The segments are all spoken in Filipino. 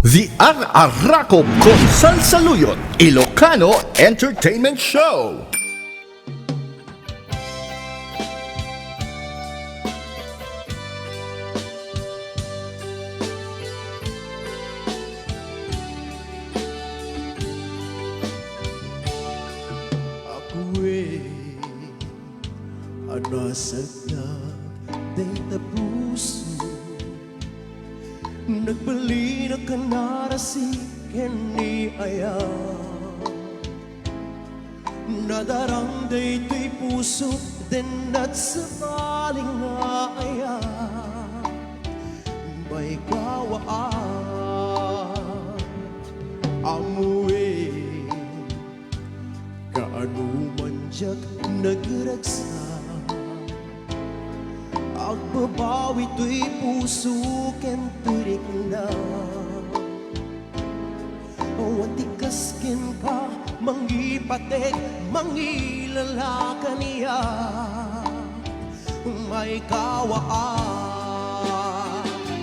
The Ar-Arako Konsal Saluyot Ilocano Entertainment Show. Nasagna day tapuso nagbali na kanarasiken ni aya nadarang day to'y puso din at sa maling nga aya may kawaan amuwi kaano man diyag nagragsa agbabawi to'y puso ken turik na wantikas ken ka mangipatek mangilala kaniya may kawaan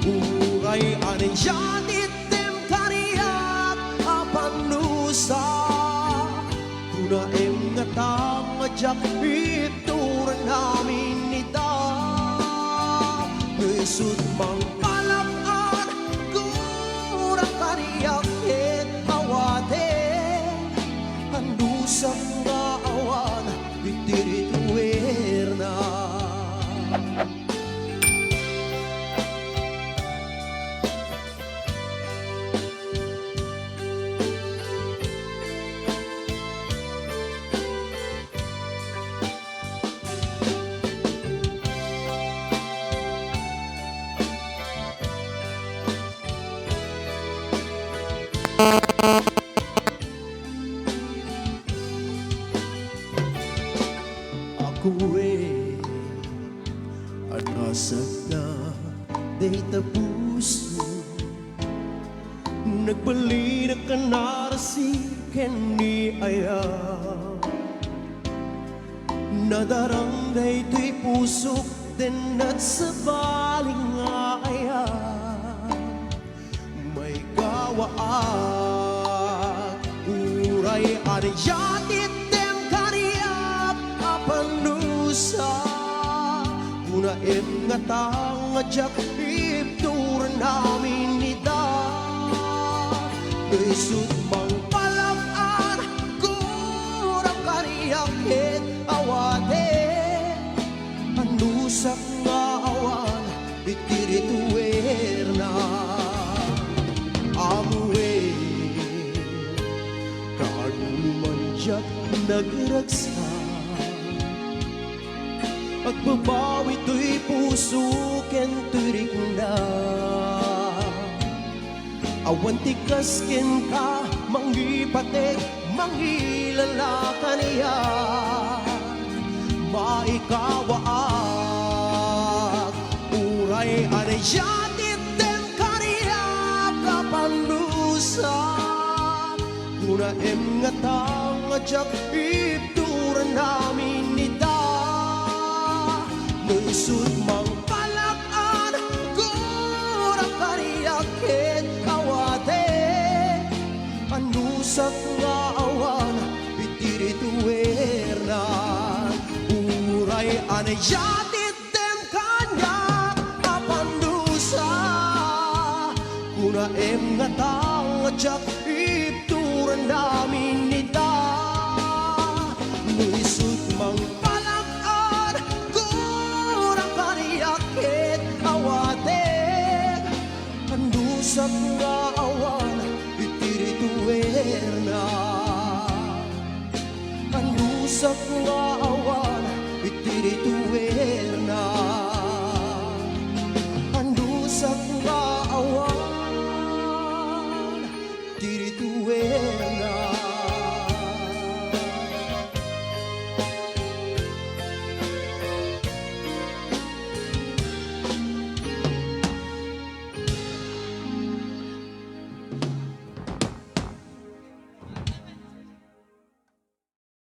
uray aniyan itim kaniya apanusa kuna nga tangadyak ituran namin nita Sud mang palakan kurang kariyak et awate handusang nga awan itirit werna Aku'y anasag na day tapuso nagbali na kanarasiken ni aya nadarang day to'y puso din at sa baling nga aya may gawaan uray aniyan item kaniyak apanusa kuna nga tangadyak ituran namin nita isut mang palakan kurang kaniyak et awate anusak nga awan itirit werna amuwe kanuman dyak nagragsa agbabawi to'y puso ken turik na awan tikas ken ka mangipatek mangilala kaniya maikawaak uray aniyan item kaniya kapanusa kuna nga tangadyak ituran namin nita Sud mang palakan kurang kariyak et awate anusak nga awan itirit werna uray aniyan item kanyak apanusa kuna nga tangadyak ituran namin nita Sud mang Handusang nga awan itirit werna handusang nga awan itirit